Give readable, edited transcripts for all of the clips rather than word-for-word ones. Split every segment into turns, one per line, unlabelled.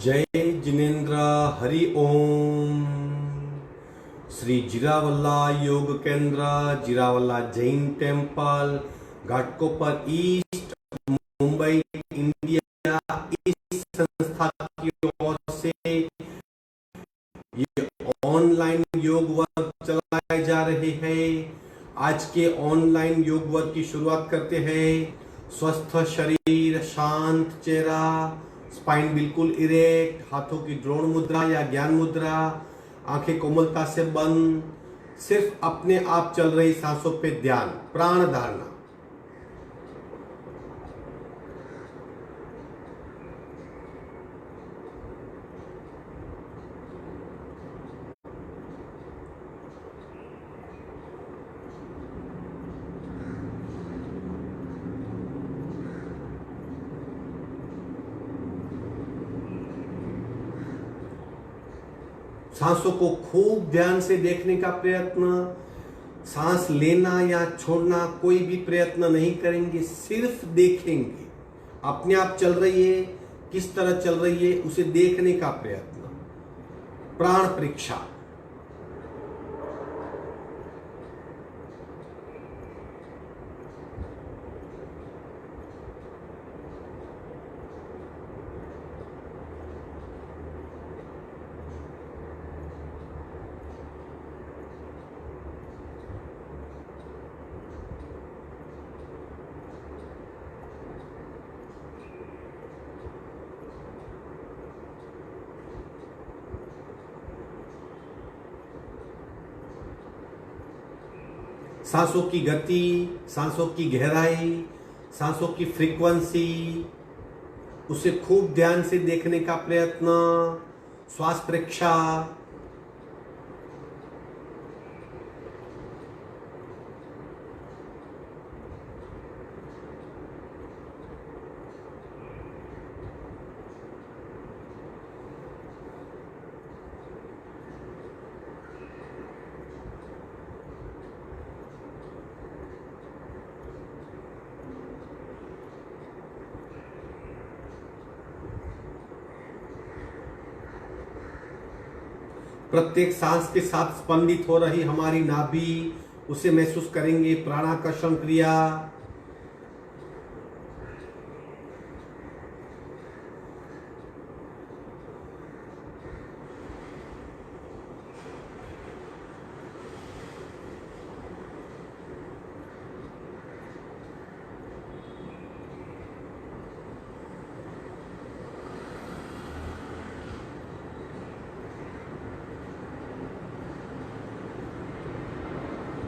जय जिनेन्द्र हरि ओम। Shri Jirawala Yog Kendra, Jirawala Jain temple, Ghatkopar east, Mumbai, India, इस संस्था की ओर से ये ऑनलाइन योग वर्ग चलाए जा रहे हैं। आज के ऑनलाइन योग वर्ग की शुरुआत करते हैं। स्वस्थ शरीर, शांत चेहरा, स्पाइन बिल्कुल इरेक्ट, हाथों की द्रोण मुद्रा या ज्ञान मुद्रा, आंखें कोमलता से बंद, सिर्फ अपने आप चल रही सांसों पे ध्यान, प्राण धारणा। सांसों को खूब ध्यान से देखने का प्रयत्न। सांस लेना या छोड़ना कोई भी प्रयत्न नहीं करेंगे, सिर्फ देखेंगे। अपने आप चल रही है, किस तरह चल रही है उसे देखने का प्रयत्न, प्राण परीक्षा। सांसों की गति, सांसों की गहराई, सांसों की फ्रीक्वेंसी, उसे खूब ध्यान से देखने का प्रयत्न, श्वास परीक्षा। प्रत्येक सांस के साथ स्पंदित हो रही हमारी नाभि, उसे महसूस करेंगे। प्राणाकर्षण क्रिया।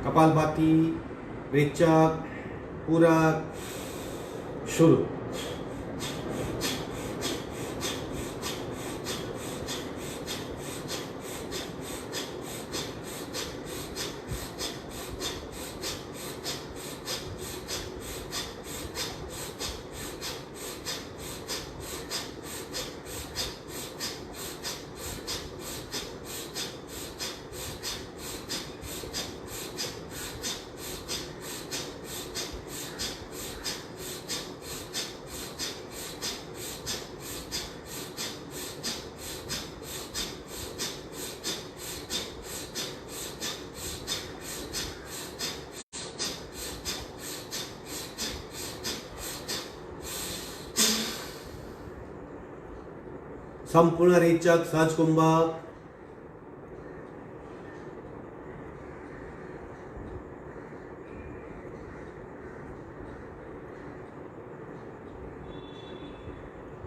कपालभाति, रेचक, पूरक, शुरू। संपूर्ण रेचक, सहज कुंभक।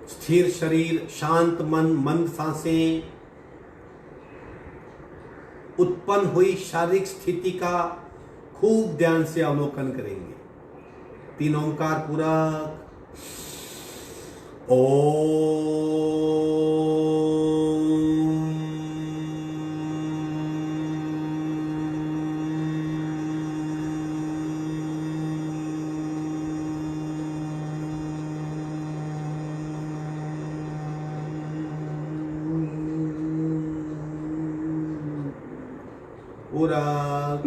स्थिर शरीर, शांत मन, मंद सांसें। उत्पन्न हुई शारीरिक स्थिति का खूब ध्यान से अवलोकन करेंगे। 3 ओंकार पूरक। पूरक।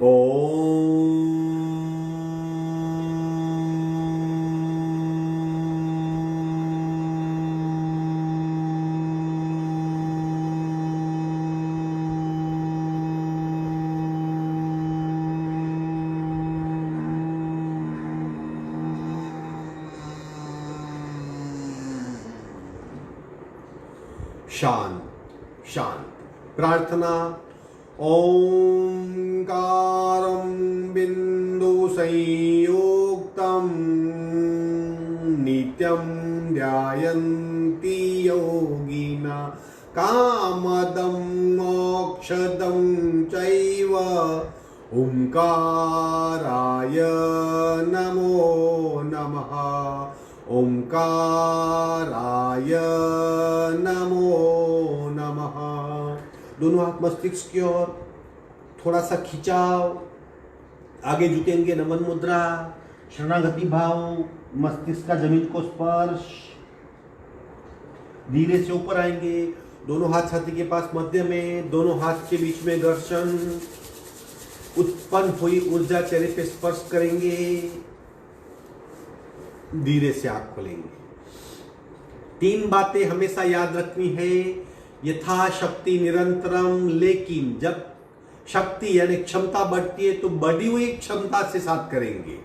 शांत शांत। प्रार्थना। ओंकारं बिंदु संयुक्तं नित्यं ध्यायन्ति योगिना कामदं मोक्षदं चैव ओंकाराय नमो नमः। ओंकाराय नमो नमः। दोनों हाथ मस्तिष्क की ओर, थोड़ा सा खिंचाव, आगे झुकेंगे, नमन मुद्रा, शरणागति भाव, मस्तिष्क का जमीन को स्पर्श, धीरे से ऊपर आएंगे, दोनों हाथ छाती के पास मध्य में, दोनों हाथ के बीच में घर्षण, उत्पन्न हुई ऊर्जा चेहरे पे स्पर्श करेंगे, धीरे से आंख खोलेंगे। 3 बातें हमेशा याद रखनी है। यथाशक्ति निरंतरम, लेकिन जब शक्ति यानी क्षमता बढ़ती है तो बढ़ी हुई क्षमता से साथ करेंगे,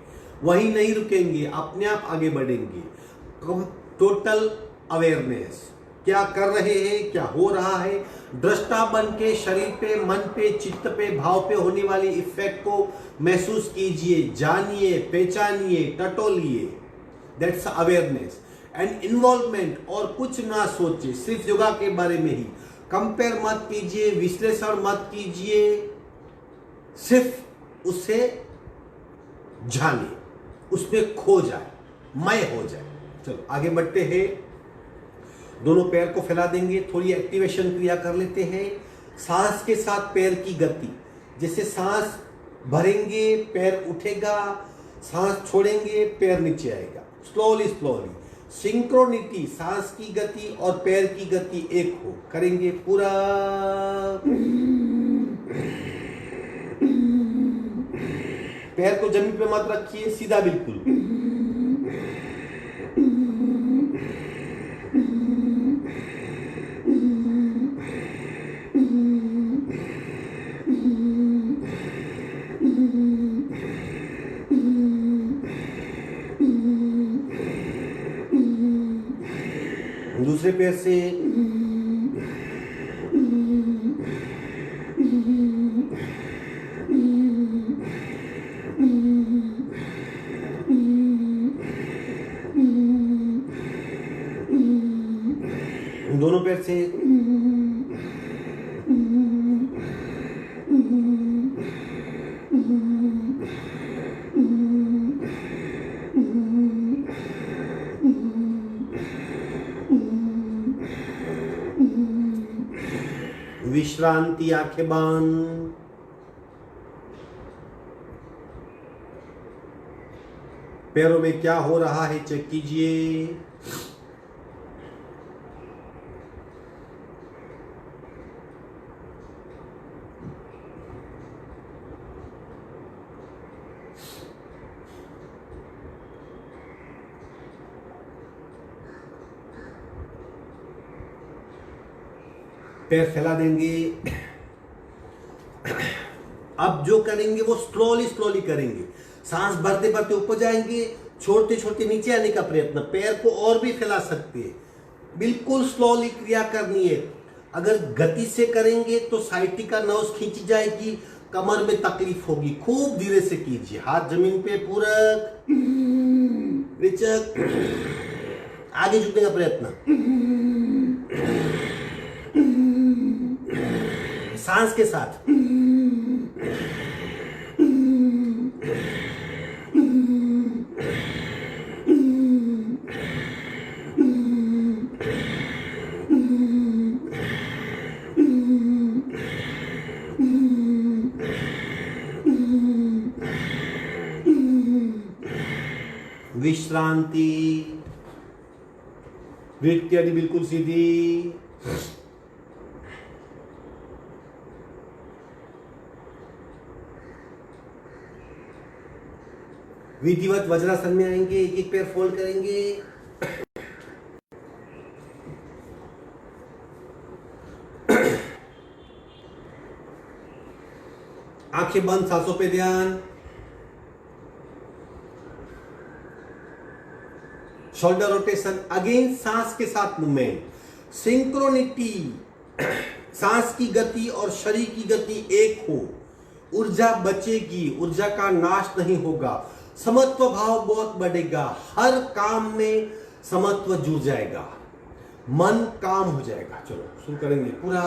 वहीं नहीं रुकेंगे, अपने आप आगे बढ़ेंगे। टोटल अवेयरनेस, क्या कर रहे हैं, क्या हो रहा है, दृष्टा बन के शरीर पे, मन पे, चित्त पे, भाव पे होने वाली इफेक्ट को महसूस कीजिए, जानिए, पहचानिए, टटोलिए। That's awareness and involvement. और कुछ ना सोचे, सिर्फ योगा के बारे में ही। कंपेयर मत कीजिए, विश्लेषण मत कीजिए, सिर्फ उसे जाने, उसमें खो जाए, मय हो जाए। चलो आगे बढ़ते हैं। दोनों पैर को फैला देंगे, थोड़ी एक्टिवेशन क्रिया कर लेते हैं। सांस के साथ पैर की गति, जैसे सांस भरेंगे पैर उठेगा, सांस छोड़ेंगे पैर नीचे आएगा, स्लोली स्लोली। सिंक्रोनिटी, सांस की गति और पैर की गति एक हो, करेंगे पूरा। पैर को जमीन पे मत रखिए, सीधा बिल्कुल। दूसरे पैर से दोनों पैर से विश्रांति, आंखें बंद। पैरों में क्या हो रहा है चेक कीजिए। पैर फैला देंगे। अब जो करेंगे वो स्लोली स्लोली करेंगे। सांस भरते भरते ऊपर जाएंगे, छोड़ते छोड़ते नीचे आने का प्रयत्न। पैर को और भी फैला सकते हैं, बिल्कुल स्लोली क्रिया करनी है। अगर गति से करेंगे तो साइटिका नर्व्स खींची जाएगी, कमर में तकलीफ होगी। खूब धीरे से कीजिए। हाथ जमीन पे, पूरक, रिचक, आगे झुकने का प्रयत्न। सांस के साथ। विश्रांति, वृत्ति आदि बिल्कुल सीधी। विधिवत वज्रासन में आएंगे, एक एक पैर फोल्ड करेंगे। आंखें बंद, सांसों पे ध्यान। शोल्डर रोटेशन, अगेन सांस के साथ मूवमेंट, सिंक्रोनिटी, सांस की गति और शरीर की गति एक हो, ऊर्जा बचेगी, ऊर्जा का नाश नहीं होगा, समत्व भाव बहुत बढ़ेगा, हर काम में समत्व जुड़ जाएगा, मन काम हो जाएगा। चलो शुरू करेंगे पूरा।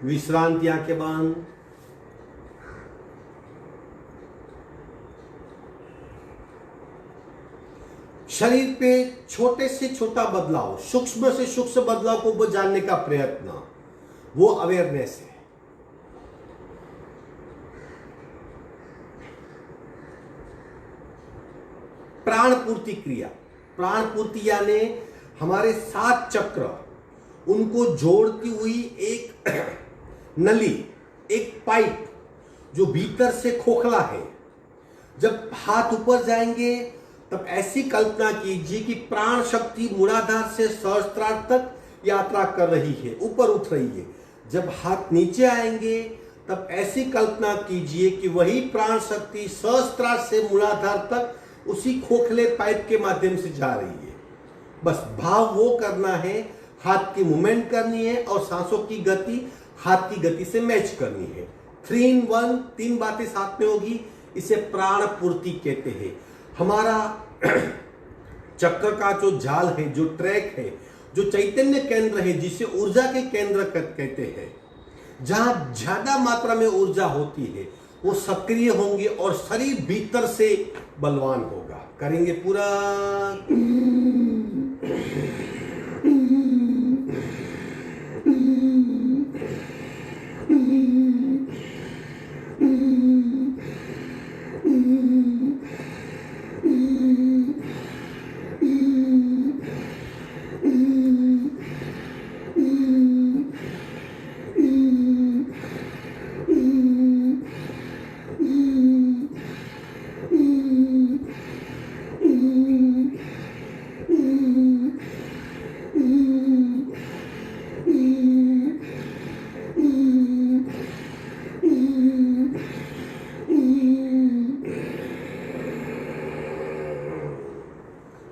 विश्रांति, आंखें बंद। शरीर पे छोटे से छोटा बदलाव, सूक्ष्म से सूक्ष्म बदलाव को जानने का प्रयत्न, वो अवेयरनेस है। प्राण पूर्ति क्रिया, प्राण पूर्ति यानी हमारे 7 चक्र, उनको जोड़ती हुई एक नली, एक पाइप जो भीतर से खोखला है। जब हाथ ऊपर जाएंगे तब ऐसी कल्पना कीजिए कि प्राण शक्ति मूलाधार से सहस्त्रार तक यात्रा कर रही है, ऊपर उठ रही है। जब हाथ नीचे आएंगे तब ऐसी कल्पना कीजिए कि वही प्राण शक्ति सहस्त्रार से मूलाधार तक उसी खोखले पाइप के माध्यम से जा रही है। बस भाव वो करना है, हाथ की मूवमेंट करनी है और सांसों की गति हाथ की गति से मैच करनी है। 3 in 1, 3 बातें साथ में होगी, इसे प्राण पूर्ति कहते हैं। हमारा चक्र का जो जाल है, जो ट्रैक है, जो चैतन्य केंद्र है, जिसे ऊर्जा के केंद्र कहते हैं, जहां ज्यादा मात्रा में ऊर्जा होती है वो सक्रिय होंगे और शरीर भीतर से बलवान होगा। करेंगे पूरा।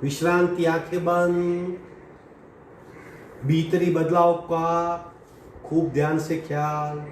विश्रांति, आंखें बंद। भीतरी बदलाव का खूब ध्यान से ख्याल।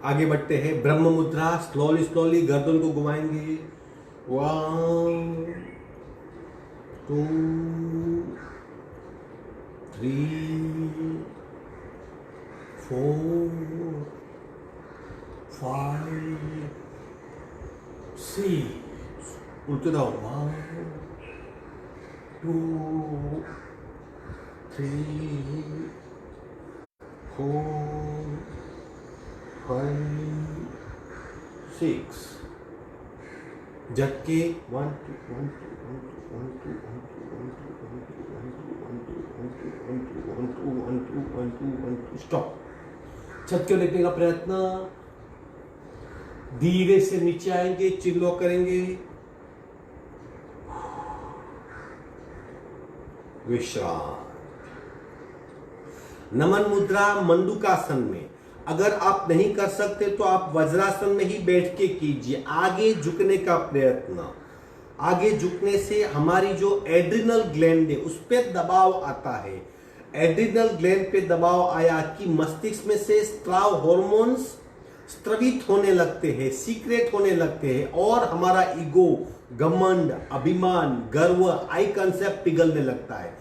आगे बढ़ते हैं। ब्रह्म मुद्रा, स्लोली स्लोली गर्दन को घुमाएंगे। 1 2 3 4 5 6। उल्टे दाओ। 1 2 3 4 5 6। झटके 1 2 1 2 1 2 1 2 1 2 1 2 1 2 1 2 स्टॉप। छत को लेटने का प्रयत्न, धीरे से नीचे आएंगे, चिन लॉक करेंगे, विश्राम। नमन मुद्रा मंडूकासन में अगर आप नहीं कर सकते तो आप वज्रासन में ही बैठ के कीजिए। आगे झुकने का प्रयत्न, आगे झुकने से हमारी जो एड्रिनल ग्लैंड है उस पर दबाव आता है। एड्रिनल ग्लैंड पे दबाव आया कि मस्तिष्क में से स्त्राव हॉर्मोन्स स्त्रवित होने लगते हैं, सीक्रेट होने लगते हैं, और हमारा ईगो, घमंड, अभिमान, गर्व, आई कंसेप्ट पिघलने लगता है।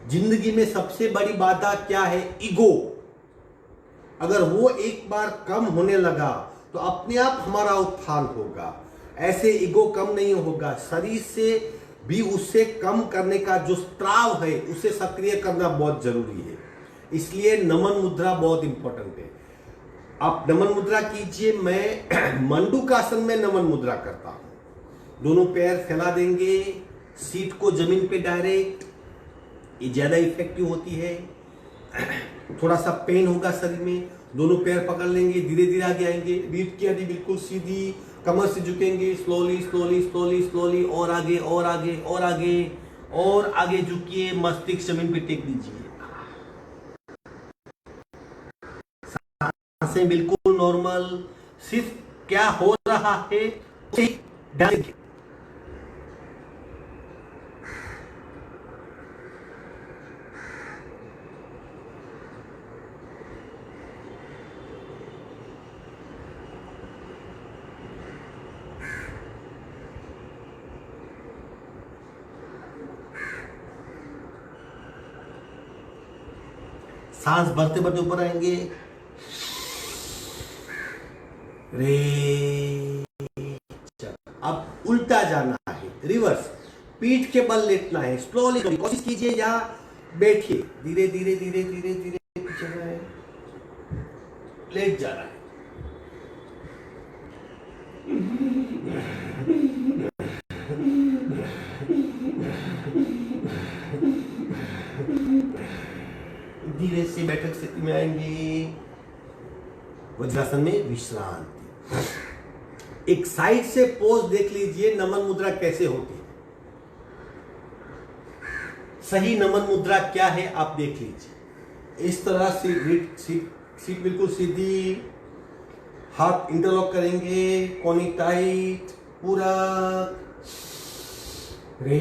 जिंदगी में सबसे बड़ी बाधा क्या है? ईगो। अगर वो एक बार कम होने लगा तो अपने आप हमारा उत्थान होगा। ऐसे ईगो कम नहीं होगा, शरीर से भी उससे कम करने का जो स्त्राव है उसे सक्रिय करना बहुत जरूरी है। इसलिए नमन मुद्रा बहुत इंपॉर्टेंट है। आप नमन मुद्रा कीजिए। मैं मंडूकासन में नमन मुद्रा करता हूं। दोनों पैर फैला देंगे, सीट को जमीन पे डायरेक्ट, ये ज्यादा इफेक्टिव होती है। थोड़ा सा पेन होगा शरीर में। दोनों पैर पकड़ लेंगे, धीरे धीरे आगे आएंगे, रीढ़ की हड्डी बिल्कुल सीधी, कमर से झुकेंगे, स्लोली स्लोली स्लोली स्लोली, और आगे और आगे और आगे और आगे झुकिए, मस्तिष्क जमीन पे टेक दीजिए। सांसें बिल्कुल नॉर्मल, सिर्फ क्या हो रहा है सांस भरते भरते ऊपर आएंगे, रे। अब उल्टा जाना है, रिवर्स, पीठ के बल लेटना है। स्लोली कोशिश कीजिए, या बैठिए, धीरे धीरे धीरे धीरे धीरे पीछे जाए, लेट जाना है। धीरे से बैठक स्थिति में आएंगे, वज्रासन में विश्रांति। एक साइड से पोज देख लीजिए, नमन मुद्रा कैसे होती है। सही नमन मुद्रा क्या है आप देख लीजिए। इस तरह से सीट बिल्कुल सीधी, हाथ इंटरलॉक करेंगे, कोनी टाइट, पूरा रे,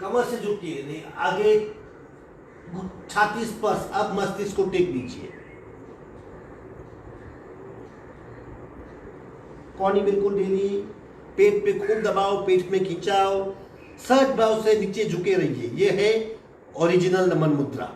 कमर से झुकिए, रे आगे, छाती स्पर्श। अब मस्तिष्क को टेक दीजिए, कोनी बिल्कुल ढीली, पेट पे खूब दबाओ, पेट में खिंचाओ, सहज भाव से नीचे झुके रहिए। यह है ओरिजिनल नमन मुद्रा।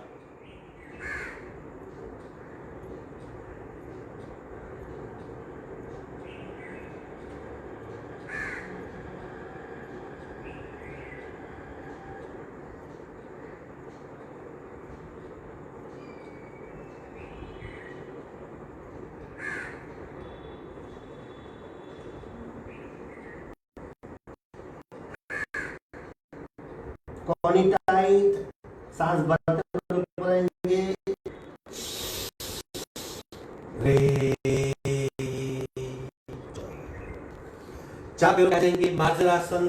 कोनी टाइट, सांस भरते ऊपर आएंगे, रे। चाप जाएंगे, मार्जरासन।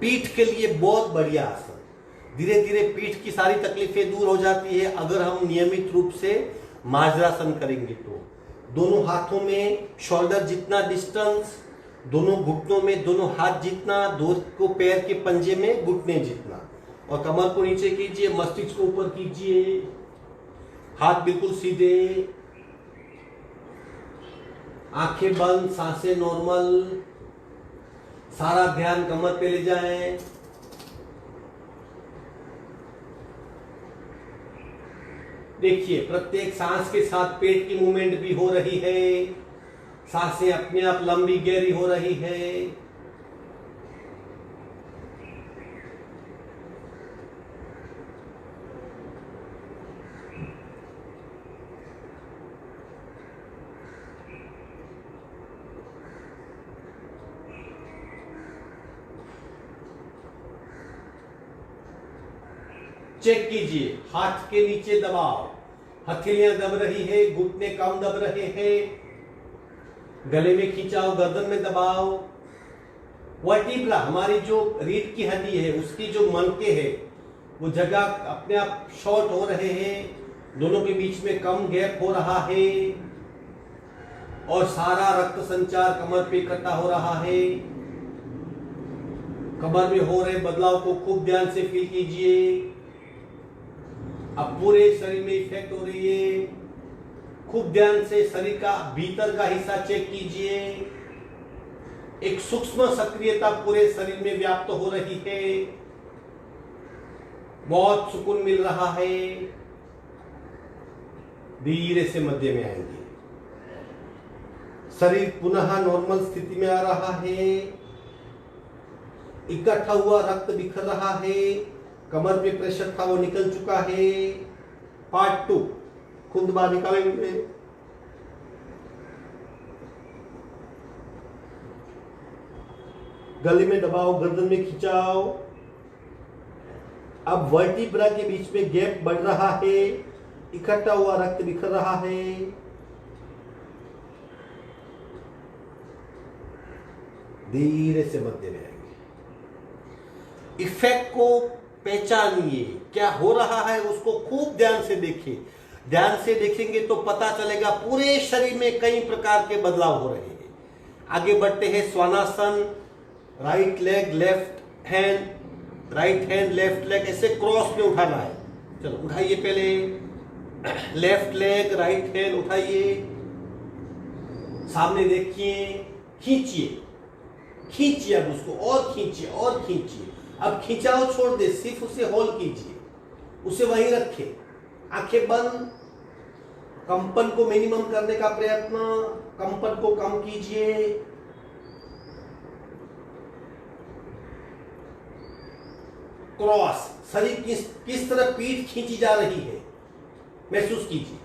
पीठ के लिए बहुत बढ़िया आसन। धीरे धीरे पीठ की सारी तकलीफें दूर हो जाती है अगर हम नियमित रूप से मार्जरासन करेंगे तो। दोनों हाथों में शोल्डर जितना डिस्टेंस, दोनों घुटनों में दोनों हाथ जितना, दो को पैर के पंजे में घुटने जितना, और कमर को नीचे कीजिए, मस्तिष्क को ऊपर कीजिए, हाथ बिल्कुल सीधे, आंखें बंद, सांसें नॉर्मल, सारा ध्यान कमर पे ले जाएं। देखिए, प्रत्येक सांस के साथ पेट की मूवमेंट भी हो रही है, सांसें अपने आप लंबी गहरी हो रही है। चेक कीजिए, हाथ के नीचे दबाव, हथेलियां दब रही है, घुटने कम दब रहे हैं, गले में खिंचाव, गर्दन में दबाव, वर्टिब्रा हमारी जो रीढ़ की हड्डी है उसकी जो मनके है वो जगह अपने आप शॉर्ट हो रहे हैं, दोनों के बीच में कम गैप हो रहा है और सारा रक्त संचार कमर पे इकट्ठा हो रहा है। कमर में हो रहे बदलाव को खूब ध्यान से फील कीजिए। अब पूरे शरीर में इफेक्ट हो रही है, खूब ध्यान से शरीर का भीतर का हिस्सा चेक कीजिए। एक सूक्ष्म सक्रियता पूरे शरीर में व्याप्त हो रही है, बहुत सुकून मिल रहा है। धीरे से मध्य में आएंगे, शरीर पुनः नॉर्मल स्थिति में आ रहा है, इकट्ठा हुआ रक्त बिखर रहा है, कमर पे प्रेशर था वो निकल चुका है। पार्ट 2 खुद बाहर निकालेंगे। गले में दबाव, गर्दन में खिंचाव। अब वर्टिब्रा के बीच में गैप बढ़ रहा है, इकट्ठा हुआ रक्त बिखर रहा है। धीरे से मध्य में आएंगे। इफेक्ट को पहचानिए, क्या हो रहा है उसको खूब ध्यान से देखिए। ध्यान से देखेंगे तो पता चलेगा पूरे शरीर में कई प्रकार के बदलाव हो रहे हैं। आगे बढ़ते हैं Svanasana. Right leg left hand, right hand left leg ऐसे क्रॉस में उठाना है। चलो उठाइए, पहले लेफ्ट लेग राइट हैंड उठाइए, सामने देखिए, खींचिए खींचिए, अब उसको और खींचिए और खींचिए। अब खिंचाव छोड़ दे, सिर्फ उसे होल्ड कीजिए, उसे वहीं रखें, आंखें बंद। कंपन को मिनिमम करने का प्रयत्न, कंपन को कम कीजिए। क्रॉस, शरीर किस तरह पीठ खींची जा रही है महसूस कीजिए।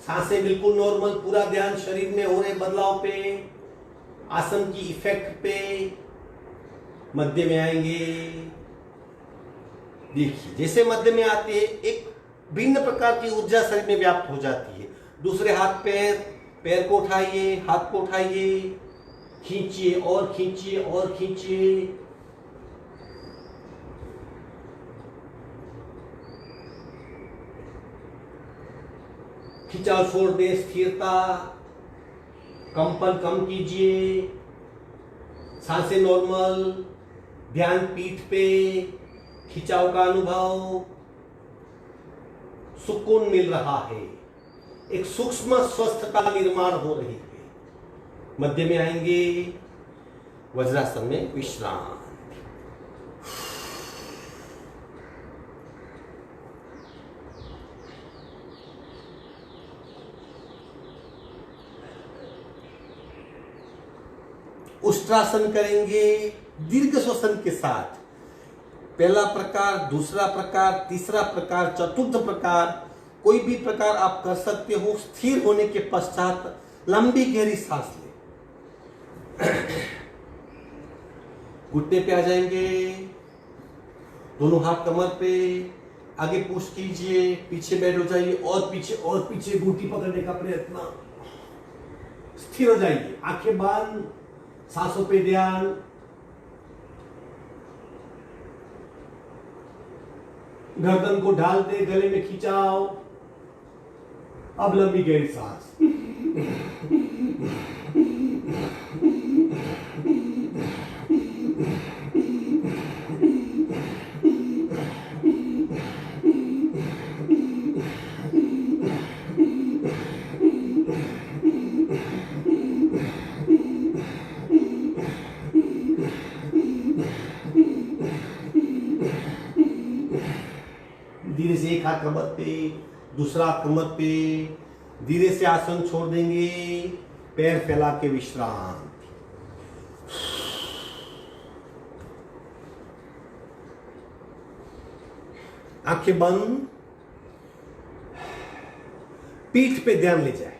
सांसें बिल्कुल नॉर्मल, पूरा ध्यान शरीर में हो रहे बदलाव पे, आसन की इफेक्ट पे। मध्य में आएंगे। देखिए जैसे मध्य में आते हैं एक भिन्न प्रकार की ऊर्जा शरीर में व्याप्त हो जाती है। दूसरे हाथ पैर को उठाइए, हाथ को उठाइए, खींचिए और खींचिए और खींचिए। खिंचाव छोड़ दे, स्थिरता, कंपन कम कीजिए, सांसें नॉर्मल, ध्यान पीठ पे, खिंचाव का अनुभव, सुकून मिल रहा है, एक सूक्ष्म स्वस्थता निर्माण हो रही है। मध्य में आएंगे, वज्रासन में विश्राम। उष्ट्रासन करेंगे दीर्घ श्वसन के साथ। पहला प्रकार, दूसरा प्रकार, तीसरा प्रकार, चतुर्थ प्रकार, कोई भी प्रकार आप कर सकते हो। स्थिर होने के पश्चात लंबी गहरी सांस ले। घुटने पे आ जाएंगे, दोनों हाथ कमर पे, आगे पुश कीजिए, पीछे बैठ हो जाइए और पीछे घुटी पकड़ने का प्रयत्न। स्थिर हो जाइए, आंखें बंद, सांसों पे ध्यान। गर्दन को ढाल दे, गले में खिंचाव। अब लंबी गहरी सांस। धीरे से एक हाथ कमर पे, दूसरा कमर पे, धीरे से आसन छोड़ देंगे, पैर फैला के विश्राम। आंखें बंद, पीठ पे ध्यान ले जाए।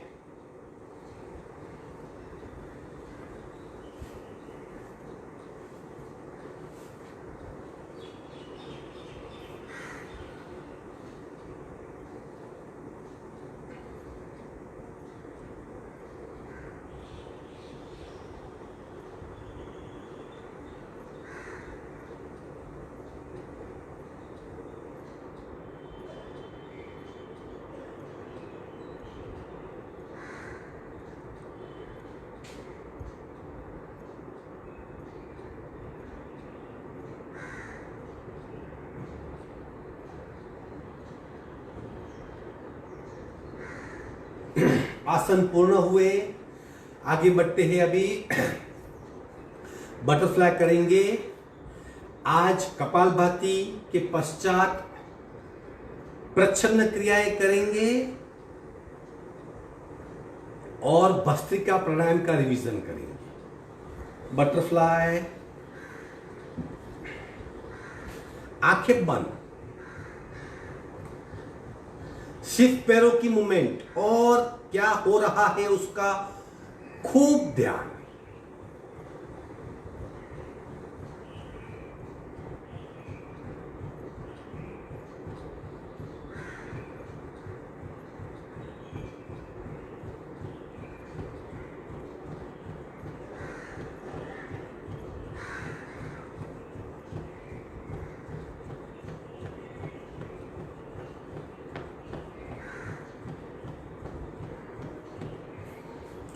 आसन पूर्ण हुए। आगे बढ़ते हैं, अभी बटरफ्लाई करेंगे। आज कपालभाति के पश्चात प्रच्छन्न क्रियाएं करेंगे और भस्त्रिका प्राणायाम का रिवीजन करेंगे। बटरफ्लाई, आंखें बंद, सिर्फ पैरों की मूवमेंट और क्या हो रहा है उसका खूब ध्यान।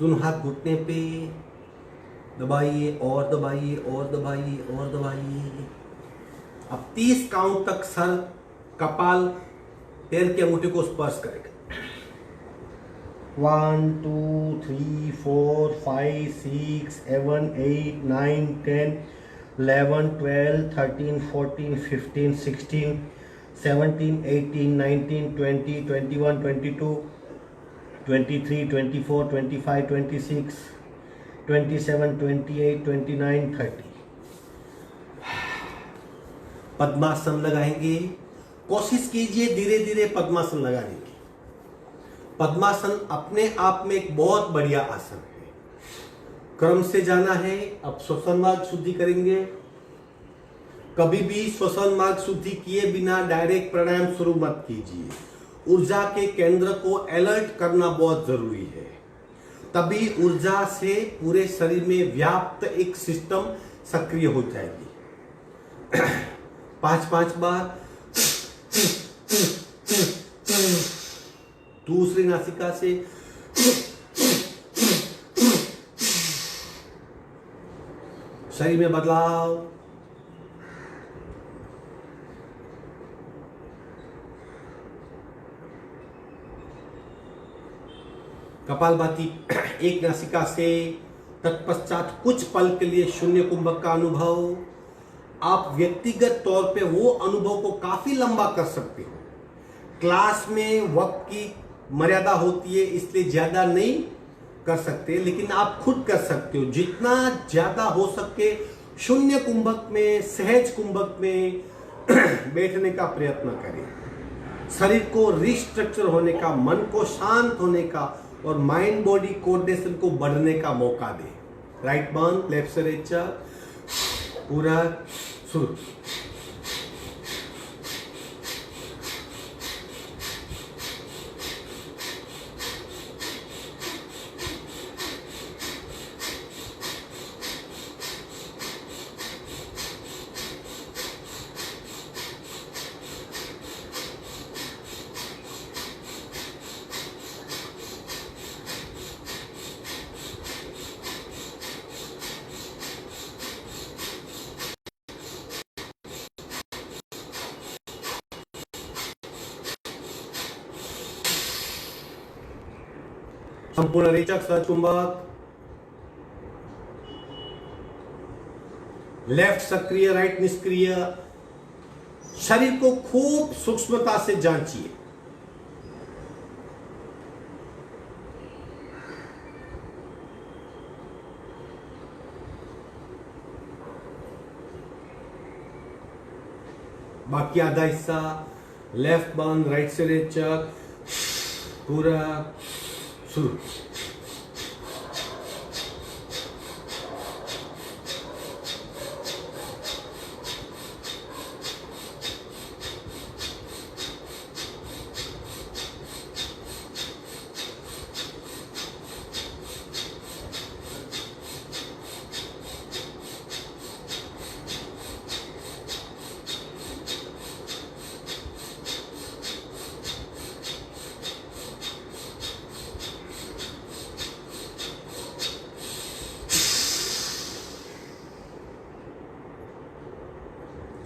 दोनों हाथ घुटने पे दबाइए और दबाइए और दबाइए और दबाइए। अब 30 काउंट तक सर, कपाल, पैर के अंगूठे को स्पर्श करेगा। 1 2 3 4 5 6 7 8 9 10 11 12 13 14 15 16 17 18 19 20 21 22 23 24 25 26 27 28 29 30। पद्मासन लगाएंगे। कोशिश कीजिए धीरे धीरे पद्मासन लगाने की। पद्मासन अपने आप में एक बहुत बढ़िया आसन है। क्रम से जाना है। अब श्वसन मार्ग शुद्धि करेंगे। कभी भी श्वसन मार्ग शुद्धि किए बिना डायरेक्ट प्राणायाम शुरू मत कीजिए। ऊर्जा के केंद्र को अलर्ट करना बहुत जरूरी है, तभी ऊर्जा से पूरे शरीर में व्याप्त एक सिस्टम सक्रिय हो जाएगी। 5-5 बार। दूसरी नासिका से शरीर में बदलाव। कपालभाति एक नासिका से, तत्पश्चात कुछ पल के लिए शून्य कुंभक का अनुभव। आप व्यक्तिगत तौर पे वो अनुभव को काफी लंबा कर सकते हो। क्लास में वक्त की मर्यादा होती है, इसलिए ज्यादा नहीं कर सकते, लेकिन आप खुद कर सकते हो। जितना ज्यादा हो सके शून्य कुंभक में, सहज कुंभक में बैठने का प्रयत्न करें। शरीर को रिस्ट्रक्चर होने का, मन को शांत होने का और माइंड बॉडी कोऑर्डिनेशन को बढ़ने का मौका दे। राइट बंद, लेफ्ट से रेचा, पूरा शुरू। संपूर्ण रेचक सहज कुंभक, लेफ्ट सक्रिय, राइट निष्क्रिय। शरीर को खूब सूक्ष्मता से जांचिए। बाकी आधा हिस्सा लेफ्ट बंद, राइट से रेचक, पूरा शुरू।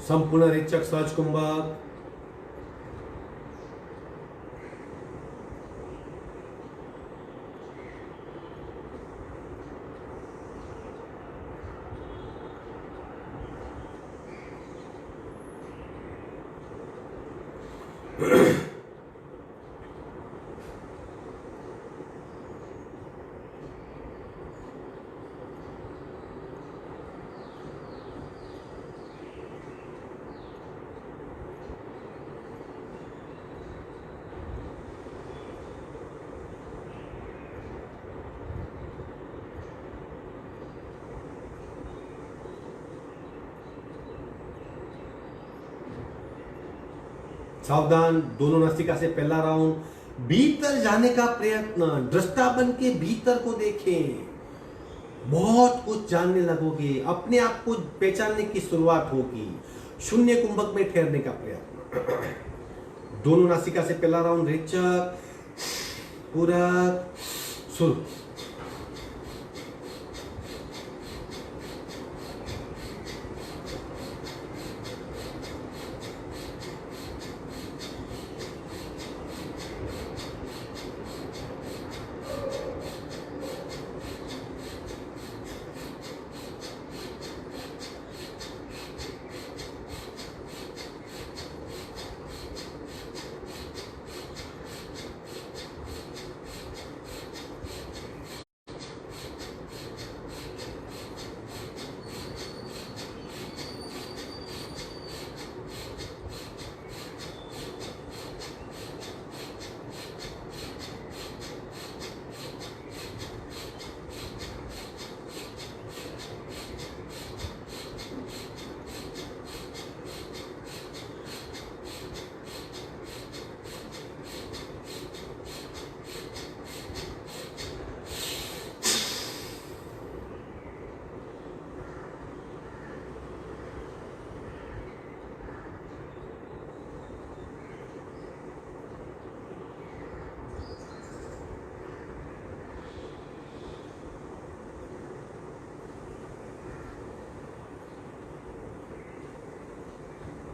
संपूर्ण रेचक सहज कुंभक, सावधान, दोनों नासिका से पहला राउंड। भीतर जाने का प्रयत्न, दृष्टा बन के भीतर को देखें, बहुत कुछ जानने लगोगे, अपने आप को पहचानने की शुरुआत होगी। शून्य कुंभक में ठहरने का प्रयत्न। दोनों नासिका से पहला राउंड। रेचक, पूरक, सुर।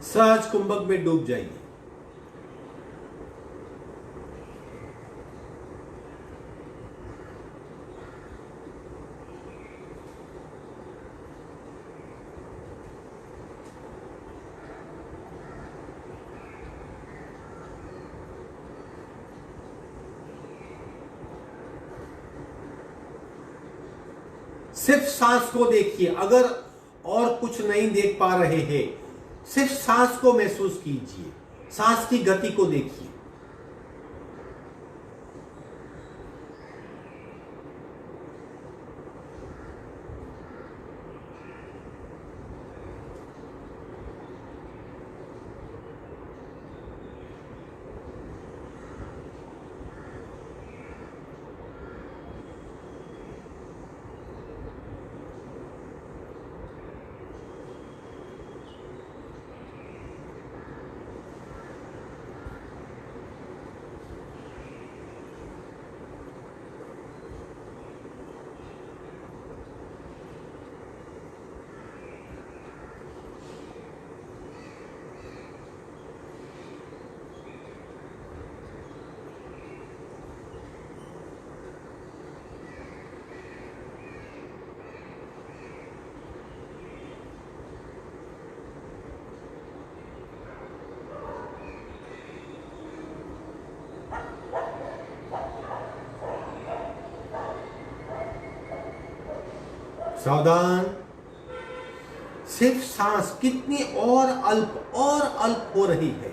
सहज कुंभक में डूब जाइए। सिर्फ सांस को देखिए। अगर और कुछ नहीं देख पा रहे हैं, सिर्फ सांस को महसूस कीजिए, सांस की गति को देखिए। सावधान, सिर्फ सांस कितनी और अल्प हो रही है।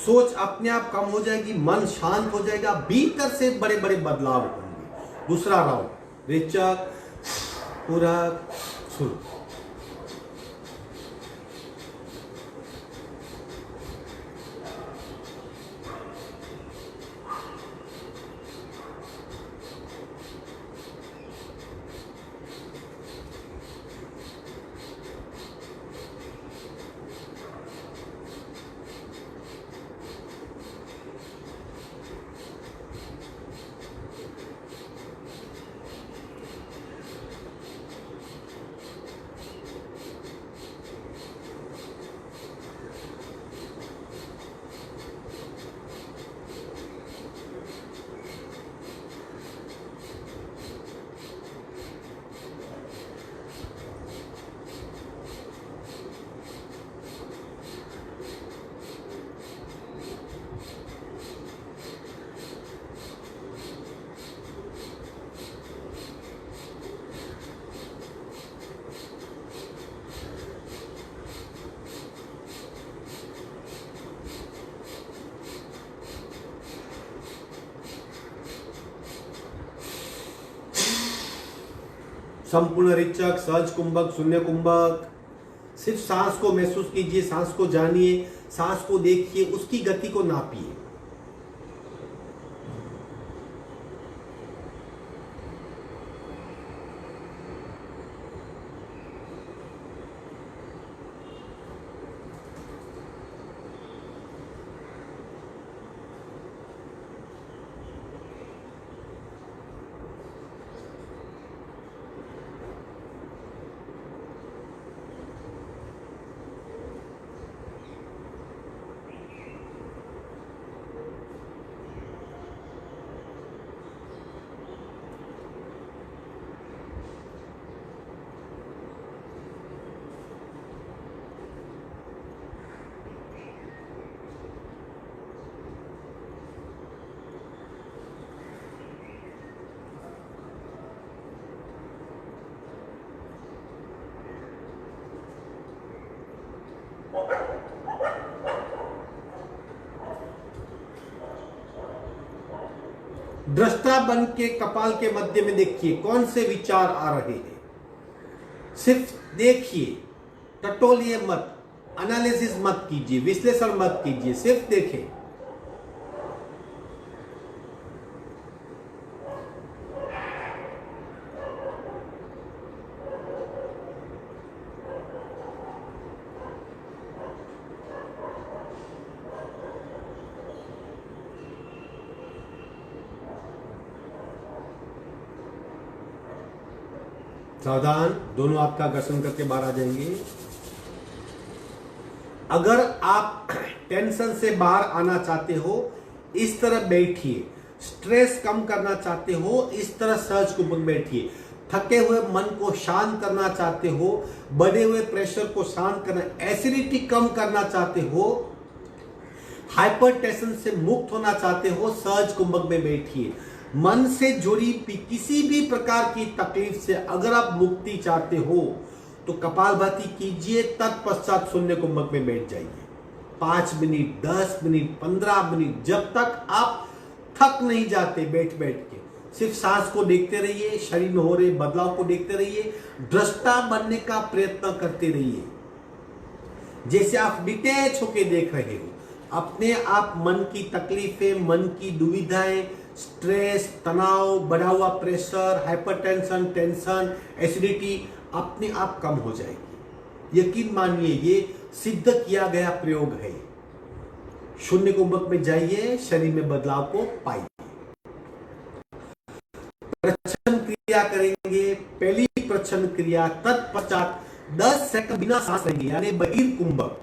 सोच अपने आप कम हो जाएगी, मन शांत हो जाएगा, भीतर से बड़े बड़े बदलाव होंगे। दूसरा राउंड। रेचक, पूरक, सुर। संपूर्ण रेचक, सहज कुंभक, शून्य कुंभक। सिर्फ सांस को महसूस कीजिए, सांस को जानिए, सांस को देखिए, उसकी गति को नापिए। दृष्टा बन के कपाल के मध्य में देखिए कौन से विचार आ रहे हैं। सिर्फ देखिए, टटोलिए मत, एनालिसिस मत कीजिए, विश्लेषण मत कीजिए, सिर्फ देखें। सावधान, दोनों आपका घर्षण करके बाहर आ जाएंगे। अगर आप टेंशन से बाहर आना चाहते हो, इस तरह बैठिए। स्ट्रेस कम करना चाहते हो, इस तरह सहज कुंभक में बैठिए। थके हुए मन को शांत करना चाहते हो, बढ़े हुए प्रेशर को शांत करना, एसिडिटी कम करना चाहते हो, हाइपरटेंशन से मुक्त होना चाहते हो, सहज कुंभक में बैठिए। मन से जुड़ी किसी भी प्रकार की तकलीफ से अगर आप मुक्ति चाहते हो तो कपालभाति कीजिए, तत्पश्चात शून्य कुंभक में बैठ जाइए। 5 मिनट, 10 मिनट, 15 मिनट, जब तक आप थक नहीं जाते बैठ बैठ के। सिर्फ सांस को देखते रहिए, शरीर में हो रहे बदलाव को देखते रहिए, दृष्टा बनने का प्रयत्न करते रहिए। जैसे आप डिटैच होके देख रहे हो, अपने आप मन की तकलीफें, मन की दुविधाएं, स्ट्रेस, तनाव, बढ़ा हुआ प्रेशर, हाइपरटेंशन, टेंशन, एसिडिटी अपने आप कम हो जाएगी। यकीन मानिए, ये सिद्ध किया गया प्रयोग है। शून्य कुंभक में जाइए, शरीर में बदलाव को पाइए। प्रच्छन्न क्रिया करेंगे। पहली प्रच्छन्न क्रिया, तत्पश्चात 10 सेकंड बिना सांस लेंगे, यानी बहिर् कुंभक।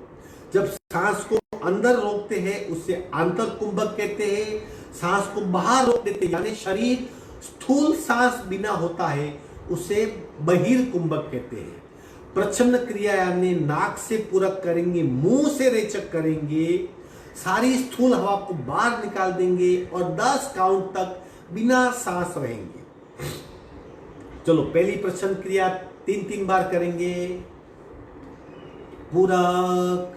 जब सांस को अंदर रोकते हैं उसे आंतर कुंभक कहते हैं। सांस को बाहर रोक देते हैं, यानी शरीर स्थूल सांस बिना होता है, उसे बहिर् कुंभक कहते हैं। प्रच्छन्न क्रिया यानी नाक से पूरक करेंगे, मुंह से रेचक करेंगे, सारी स्थूल हवा को बाहर निकाल देंगे और 10 काउंट तक बिना सांस रहेंगे। चलो, पहली प्रच्छन्न क्रिया 3-3 बार करेंगे। पूरक,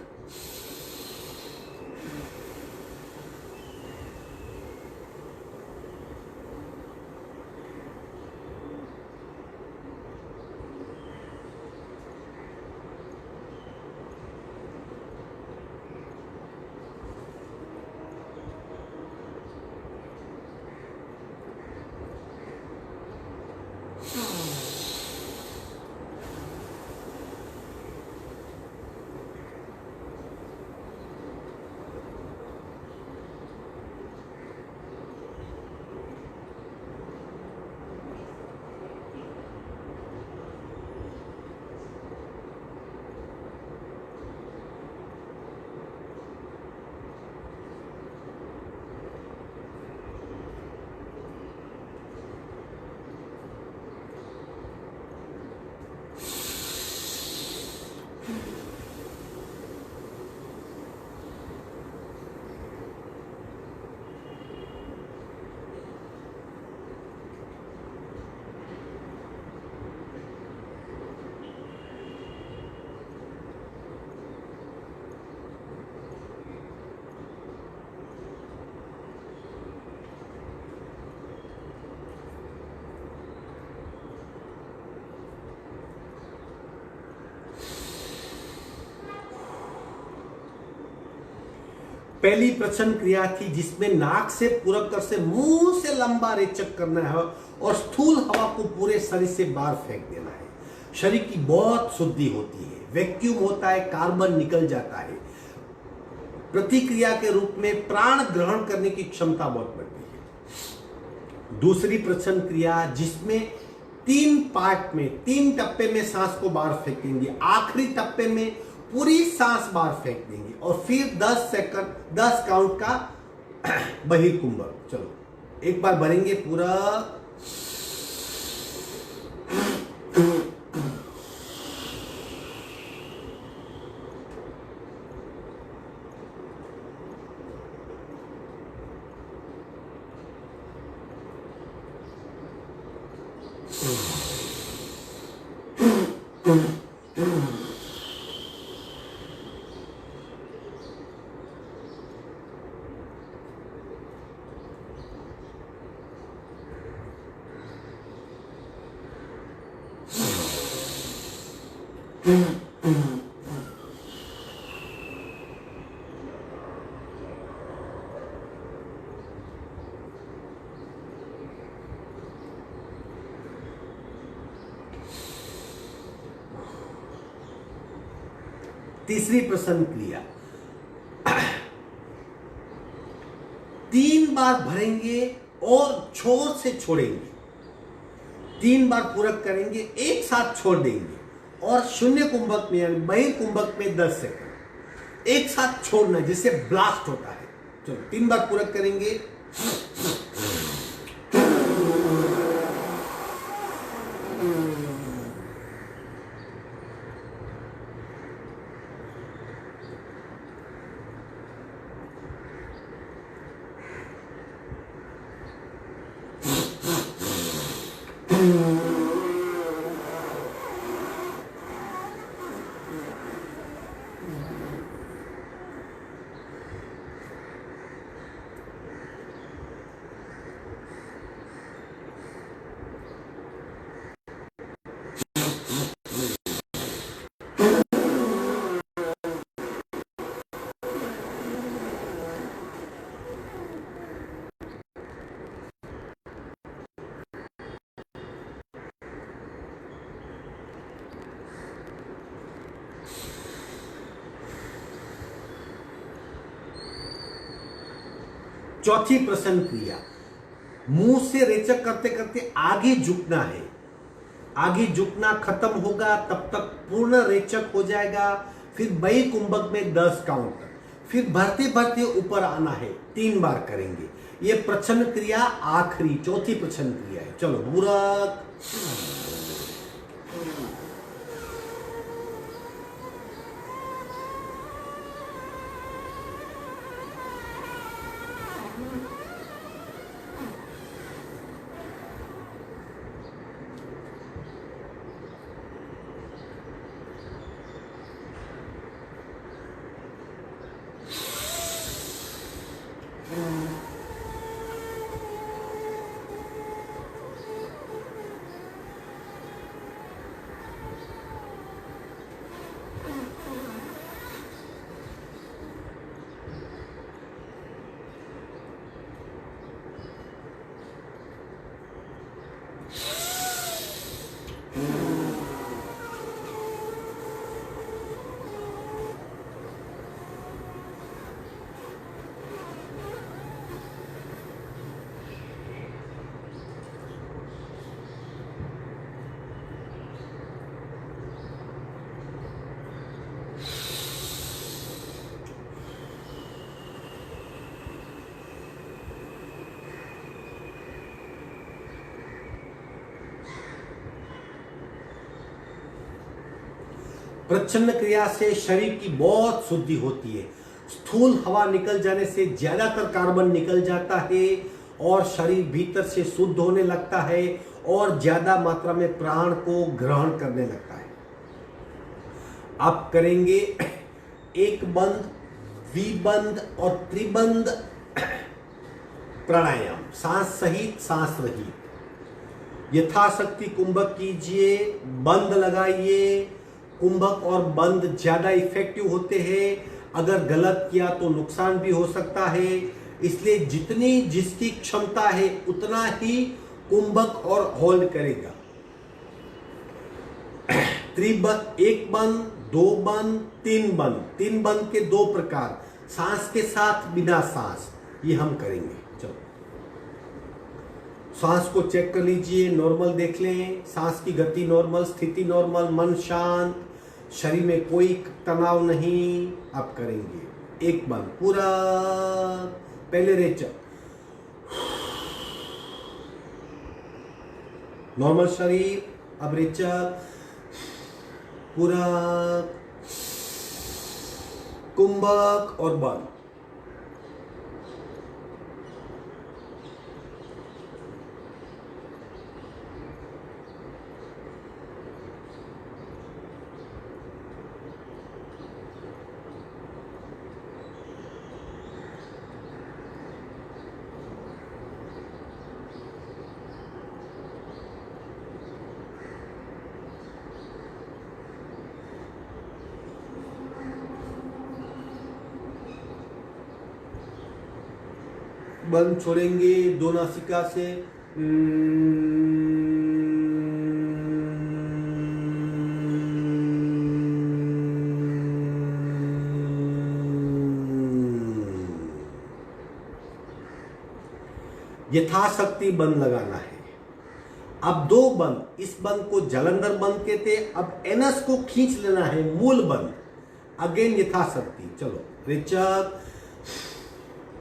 पहली प्रश्न क्रिया थी जिसमें नाक से पूरक कर से मुंह से लंबा रेचक करना है और स्थूल हवा को पूरे शरीर से बाहर फेंक देना है। शरीर की बहुत शुद्धि होती है, वैक्यूम होता है, कार्बन निकल जाता है। प्रतिक्रिया के रूप में प्राण ग्रहण करने की क्षमता बहुत बढ़ती है। दूसरी प्रश्न क्रिया जिसमें 3 पार्ट में 3 टप्पे में सांस को बाहर फेंकेंगे, आखिरी टप्पे में पूरी सांस बाहर फेंक देंगे और फिर 10 सेकंड 10 काउंट का बहिर्कुंभक। चलो एक बार भरेंगे पूरा, तीसरी प्रश्न क्रिया 3 बार भरेंगे और छोर से छोड़ेंगे, 3 बार पूरक करेंगे, एक साथ छोड़ देंगे और शून्य कुंभक में यानी बहिर्कुंभक में 10 सेकंड एक साथ छोड़ना जिससे ब्लास्ट होता है। चलो 3 बार पूरक करेंगे, चौथी प्रश्न क्रिया मुंह से रेचक करते करते आगे झुकना है, आगे झुकना खत्म होगा तब तक पूर्ण रेचक हो जाएगा, फिर बहिर्कुंभक में 10 काउंट, फिर भरते भरते ऊपर आना है, 3 बार करेंगे। ये प्रश्न क्रिया आखिरी चौथी प्रश्न क्रिया है। चलो पूरक, प्रच्छन्न क्रिया से शरीर की बहुत शुद्धि होती है। स्थूल हवा निकल जाने से ज्यादातर कार्बन निकल जाता है और शरीर भीतर से शुद्ध होने लगता है और ज्यादा मात्रा में प्राण को ग्रहण करने लगता है। आप करेंगे एक बंद, द्विबंद और त्रिबंद प्राणायाम, सांस सहित सांस रहित। यथाशक्ति कुंभक कीजिए, बंद लगाइए। कुंभक और बंद ज्यादा इफेक्टिव होते हैं। अगर गलत किया तो नुकसान भी हो सकता है। इसलिए जितनी जिसकी क्षमता है उतना ही कुंभक और होल्ड करेगा। त्रिबंध, एक बंद, दो बंद, तीन बंद। तीन बंद के दो प्रकार, सांस के साथ, बिना सांस, ये हम करेंगे। चलो सांस को चेक कर लीजिए, नॉर्मल देख लें, सांस की गति नॉर्मल, स्थिति नॉर्मल, मन शांत, शरीर में कोई तनाव नहीं। आप करेंगे एक बंद पूरा, पहले रेचक, नॉर्मल शरीर, अब रेचक पूरा, कुंभक और बंद। बंद छोड़ेंगे दो नासिका से। यथाशक्ति बंद लगाना है। अब दो बंद, इस बंद को जालंधर बंद कहते हैं। अब एनस को खींच लेना है, मूल बंद, अगेन यथाशक्ति। चलो रेचक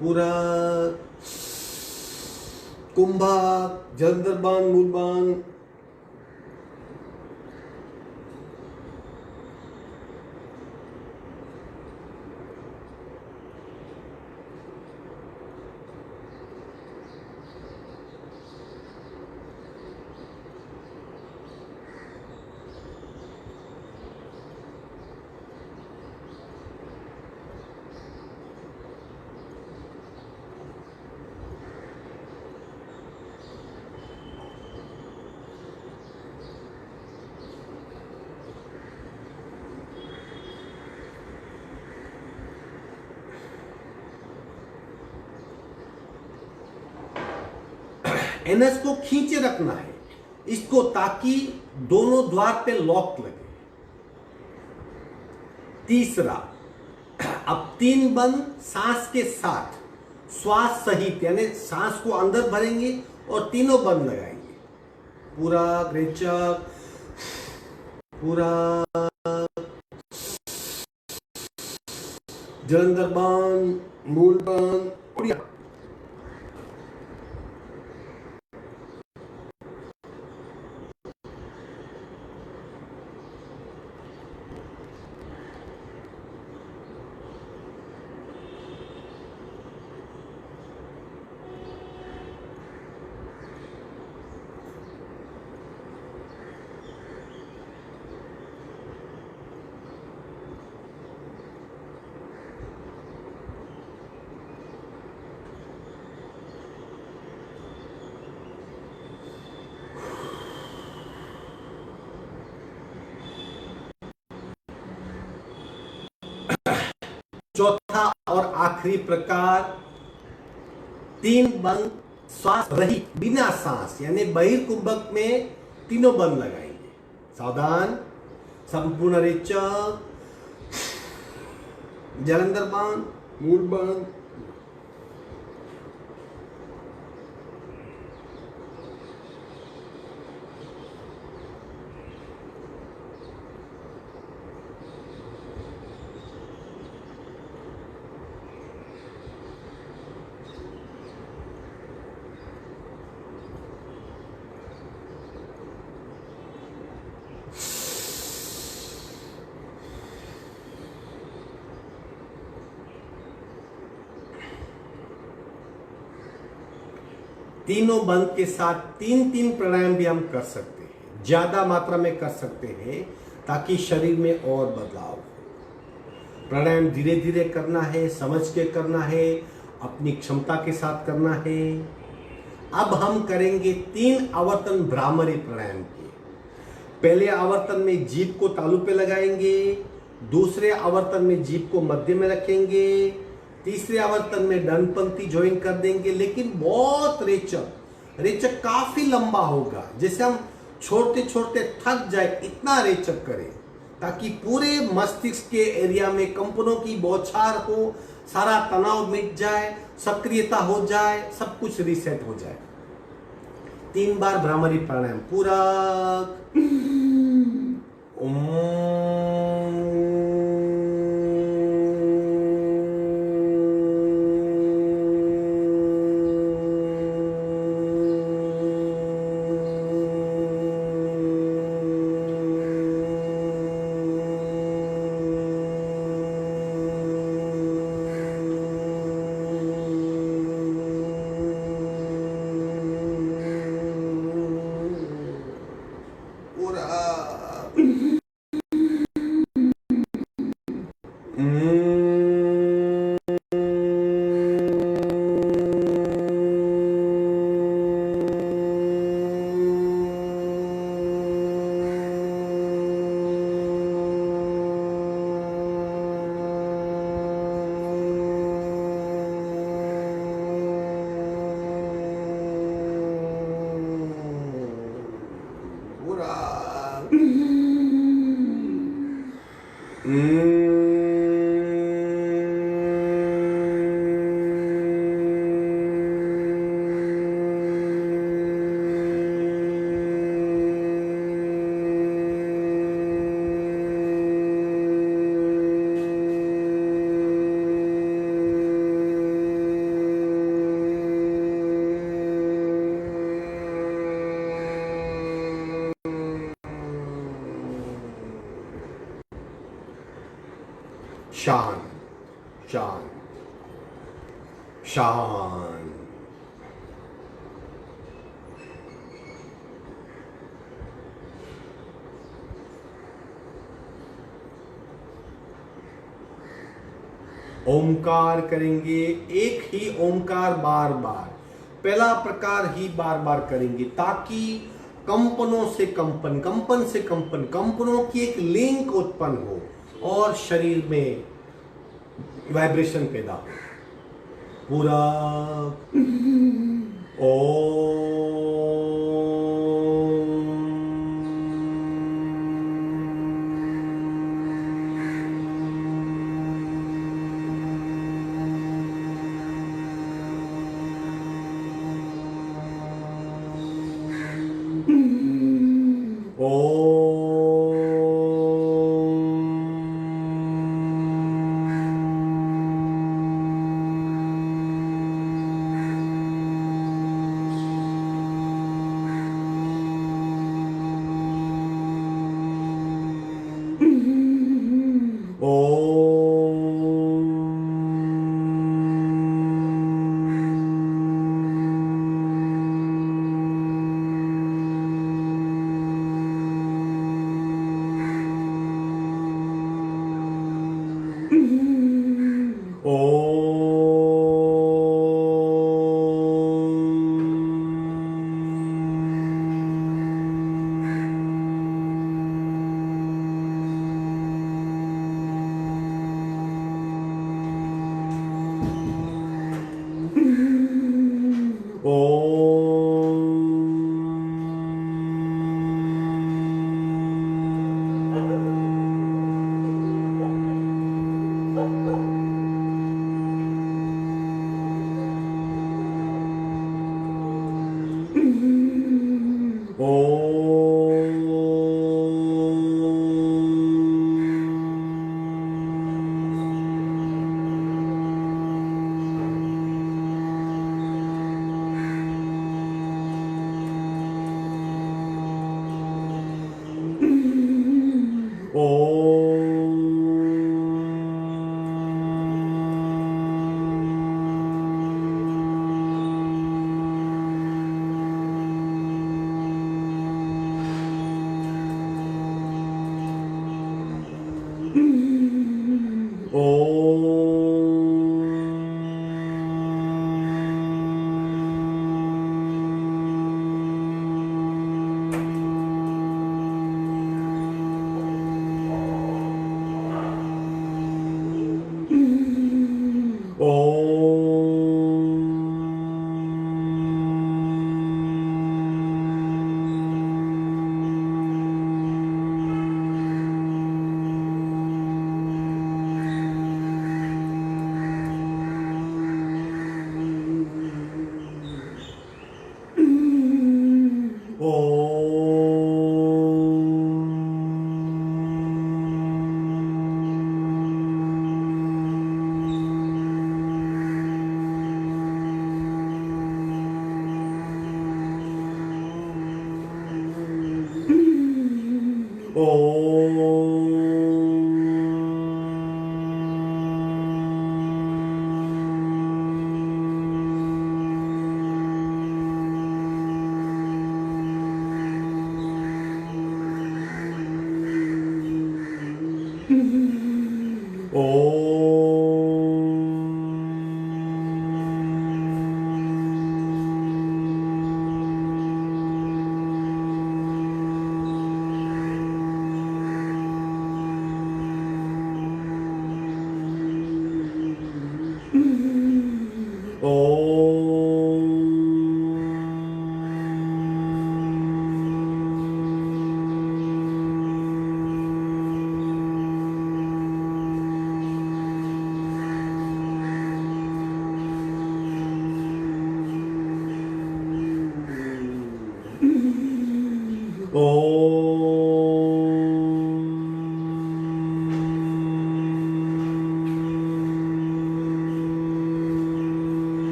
पूरा, कुंभक, जालंधर बंद, मूल बंद। एनएस को खींचे रखना है इसको, ताकि दोनों द्वार पे लॉक लगे। तीसरा, अब तीन बंद सांस के साथ, श्वास सहित, यानी सांस को अंदर भरेंगे और तीनों बंद लगाएंगे। पूरा रेचक, पूरा जालंधर बंद, मूल बंद, उड़िया। चौथा और आखिरी प्रकार, तीन बंद श्वास रहित, बिना सांस, यानी बहिर्कुंभक में तीनों बंद लगाएंगे। सावधान, संपूर्ण रेचक, जालंधर बंद, मूल बंद। तीनों बंद के साथ तीन तीन प्राणायाम भी हम कर सकते हैं, ज्यादा मात्रा में कर सकते हैं, ताकि शरीर में और बदलाव हो। प्राणायाम धीरे धीरे करना है, समझ के करना है, अपनी क्षमता के साथ करना है। अब हम करेंगे 3 आवर्तन भ्रामरी प्राणायाम के। पहले आवर्तन में जीभ को तालू पे लगाएंगे, दूसरे आवर्तन में जीभ को मध्य में रखेंगे, तीसरे आवर्तन में दंड पंक्ति ज्वाइन कर देंगे, लेकिन बहुत रेचक रेचक काफी लंबा होगा, जैसे हम छोड़ते छोड़ते थक जाए इतना रेचक करें, ताकि पूरे मस्तिष्क के एरिया में कंपनों की बौछार हो, सारा तनाव मिट जाए, सक्रियता हो जाए, सब कुछ रीसेट हो जाए। 3 बार भ्रामरी प्राणायाम पूरक। शांत शांत शांत। ओमकार करेंगे, एक ही ओमकार बार बार, पहला प्रकार ही बार बार करेंगे, ताकि कंपनों से कंपन, कंपन से कंपन, कंपनों की एक लिंक उत्पन्न हो और शरीर में वाइब्रेशन पैदा हो। पूरा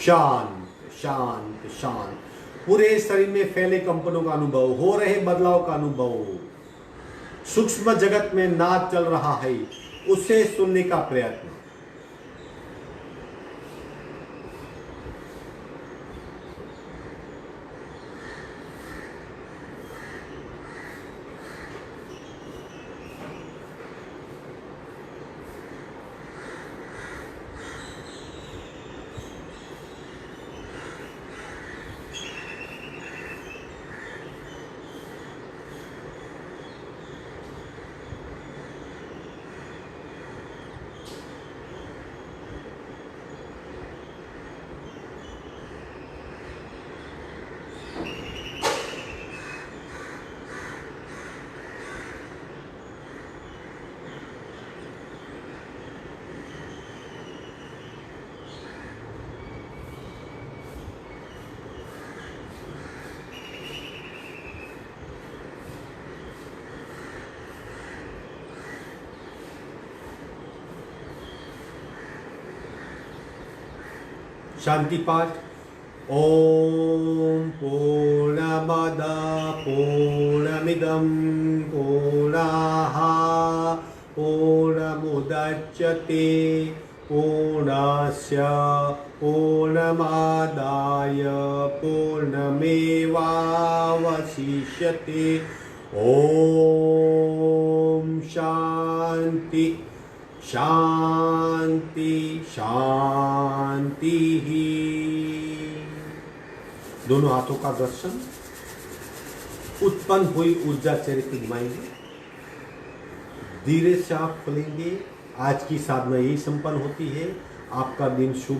शांत शांत शांत। पूरे शरीर में फैले कंपनों का अनुभव, हो रहे बदलाव का अनुभव, सूक्ष्म जगत में नाद चल रहा है, उसे सुनने का प्रयत्न। शांति पाठ। ओम पूर्णमद पूर्णमिदं पूर्णाः पूर्णमुदच्यते पूर्णस्य पूर्णमादाय पूर्णमेवावशिष्यते। ओम शांति शांति शांति ही। दोनों हाथों का दर्शन। उत्पन्न हुई ऊर्जा चेहरे पे घुमाएंगे, धीरे से आप खोलेंगे। आज की साधना यही संपन्न होती है। आपका दिन शुभ